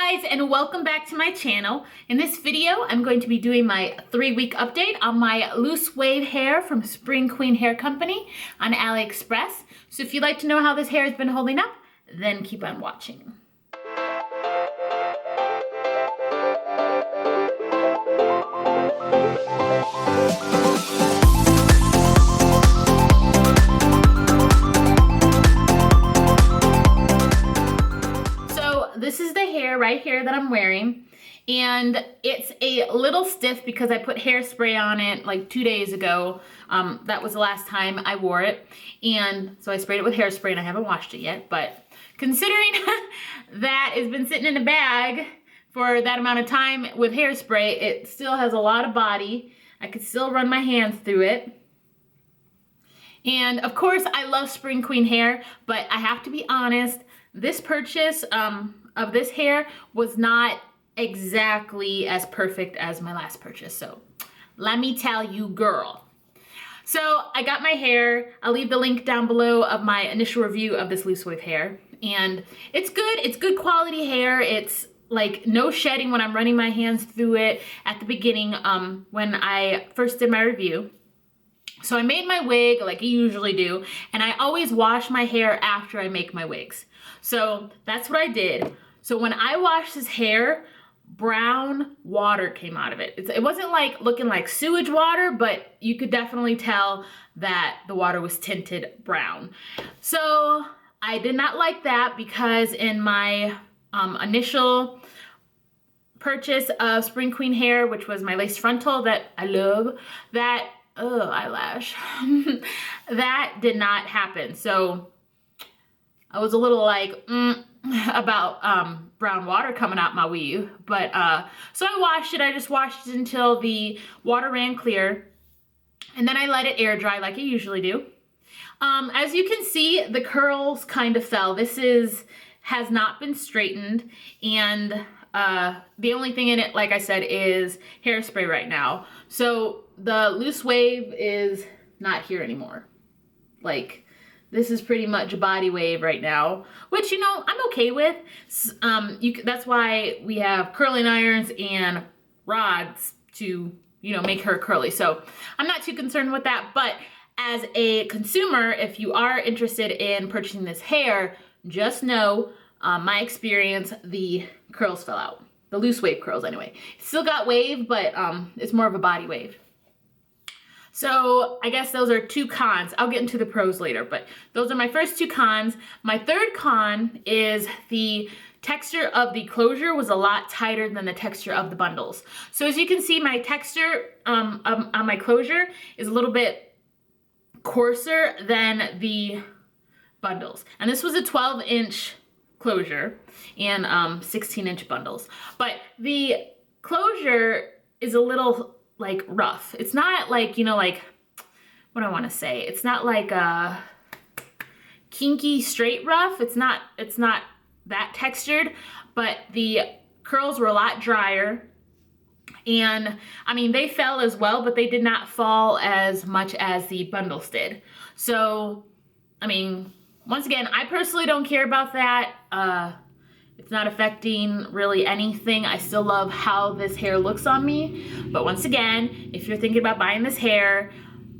guys, and welcome back to my channel. In this video, I'm going to be doing my 3-week update on my Loose Wave hair from Spring Queen Hair Company on Aliexpress. So if you'd like to know how this hair has been holding up, then keep on watching. This is the hair right here that I'm wearing, and it's a little stiff because I put hairspray on it like 2 days ago. That was the last time I wore it, and so I sprayed it with hairspray and I haven't washed it yet, but considering that it's been sitting in a bag for that amount of time with hairspray, it still has a lot of body. I could still run my hands through it. And of course I love Spring Queen hair, but I have to be honest, this purchase of this hair was not exactly as perfect as my last purchase. So let me tell you, girl. So I got my hair. I'll leave the link down below of my initial review of this Loose Wave hair. And it's good. It's good quality hair. It's like no shedding when I'm running my hands through it at the beginning when I first did my review. So I made my wig like I usually do, and I always wash my hair after I make my wigs. So that's what I did. So when I washed this hair, brown water came out of it. It wasn't like looking like sewage water, but you could definitely tell that the water was tinted brown. So I did not like that because in my initial purchase of Spring Queen hair, which was my lace frontal that I love, that eyelash, that did not happen. So I was a little like, about brown water coming out my weave. But so I washed it. I just washed it until the water ran clear, and then I let it air dry like I usually do. As you can see, the curls kind of fell. This has not been straightened, and the only thing in it, like I said, is hairspray right now. So the Loose Wave is not here anymore. Like, this is pretty much a body wave right now, which, you know, I'm okay with. That's why we have curling irons and rods to, you know, make her curly. So I'm not too concerned with that. But as a consumer, if you are interested in purchasing this hair, just know my experience, the curls fell out. The Loose Wave curls anyway. Still got wave, but it's more of a body wave. So I guess those are 2 cons. I'll get into the pros later, but those are my first 2 cons. My third con is the texture of the closure was a lot tighter than the texture of the bundles. So as you can see, my texture on my closure is a little bit coarser than the bundles. And this was a 12-inch closure and 16-inch bundles. But the closure is a little like rough. It's not like, you know, like, what do I want to say? It's not like a kinky straight rough. It's not that textured, but the curls were a lot drier. And I mean, they fell as well, but they did not fall as much as the bundles did. So, I mean, once again, I personally don't care about that. It's not affecting really anything. I still love how this hair looks on me. But once again, if you're thinking about buying this hair,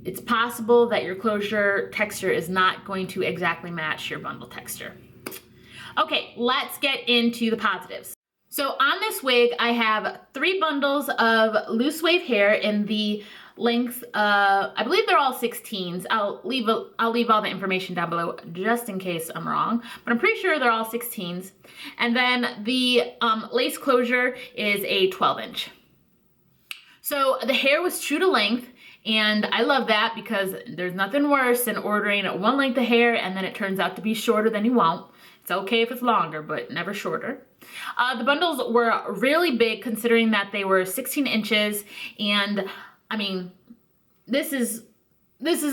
it's possible that your closure texture is not going to exactly match your bundle texture. Okay, let's get into the positives. So on this wig, I have 3 bundles of Loose Wave hair in the length, I believe they're all 16s. I'll leave all the information down below just in case I'm wrong, but I'm pretty sure they're all 16s. And then the lace closure is a 12-inch. So the hair was true to length, and I love that because there's nothing worse than ordering one length of hair and then it turns out to be shorter than you want. It's okay if it's longer, but never shorter. The bundles were really big considering that they were 16 inches, and I mean, this is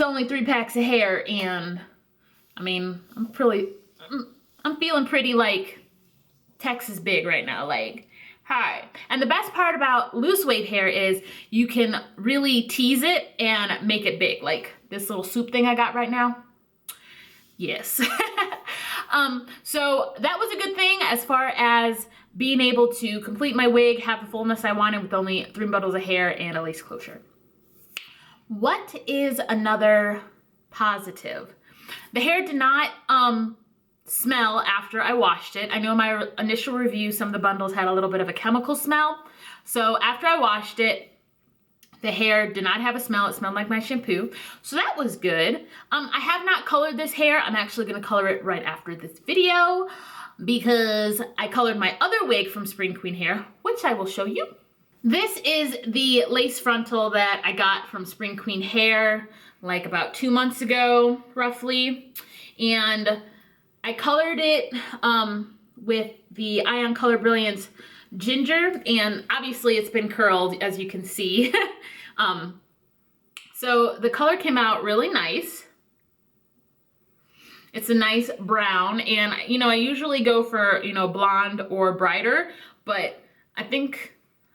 only 3 packs of hair, and I mean, I'm feeling pretty like Texas big right now, like, hi. And the best part about Loose Wave hair is you can really tease it and make it big, like this little soup thing I got right now. Yes. So that was a good thing as far as being able to complete my wig, have the fullness I wanted with only 3 bundles of hair and a lace closure. What is another positive? The hair did not smell after I washed it. I know my initial review, some of the bundles had a little bit of a chemical smell. So after I washed it, the hair did not have a smell. It smelled like my shampoo. So that was good. I have not colored this hair. I'm actually going to color it right after this video because I colored my other wig from Spring Queen Hair, which I will show you. This is the lace frontal that I got from Spring Queen Hair like about 2 months ago, roughly. And I colored it with the Ion Color Brilliance Ginger, and obviously it's been curled, as you can see. So the color came out really nice. It's a nice brown, and you know, I usually go for, you know, blonde or brighter, but I think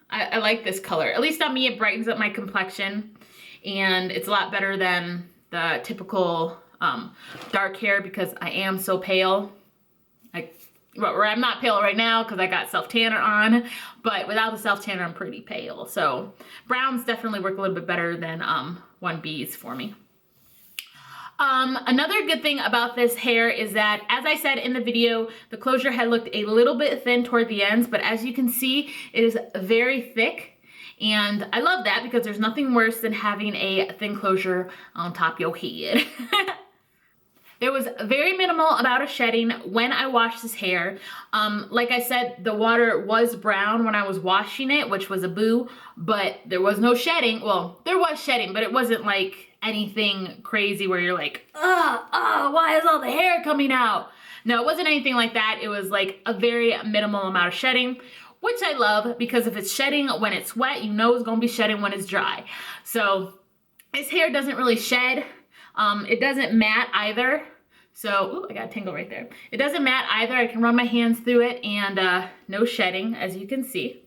I like this color. At least on me, it brightens up my complexion, and it's a lot better than the typical dark hair because I am so pale. Well, I'm not pale right now because I got self-tanner on, but without the self-tanner, I'm pretty pale. So browns definitely work a little bit better than 1Bs for me. Another good thing about this hair is that, as I said in the video, the closure had looked a little bit thin toward the ends, but as you can see, it is very thick. And I love that because there's nothing worse than having a thin closure on top of your head. There was very minimal amount of shedding when I washed this hair. Like I said, the water was brown when I was washing it, which was a boo, but there was no shedding. Well, there was shedding, but it wasn't like anything crazy where you're like, why is all the hair coming out? No, it wasn't anything like that. It was like a very minimal amount of shedding, which I love because if it's shedding when it's wet, you know it's gonna be shedding when it's dry. So this hair doesn't really shed. It doesn't mat either. So, ooh, I got a tingle right there. It doesn't mat either. I can run my hands through it and no shedding, as you can see.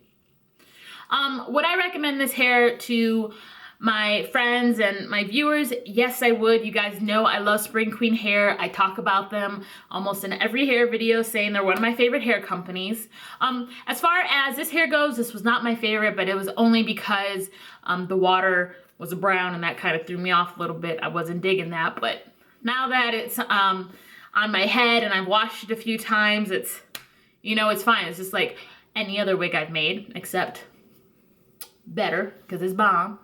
Would I recommend this hair to my friends and my viewers? Yes, I would. You guys know I love Spring Queen Hair. I talk about them almost in every hair video, saying they're one of my favorite hair companies. As far as this hair goes, this was not my favorite, but it was only because the water was brown and that kind of threw me off a little bit. I wasn't digging that, but now that it's on my head and I've washed it a few times, it's, you know, it's fine. It's just like any other wig I've made, except better because it's bomb.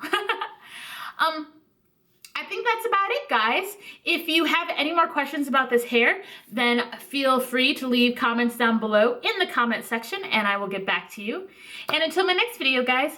I think that's about it, guys. If you have any more questions about this hair, then feel free to leave comments down below in the comment section and I will get back to you. And until my next video, guys,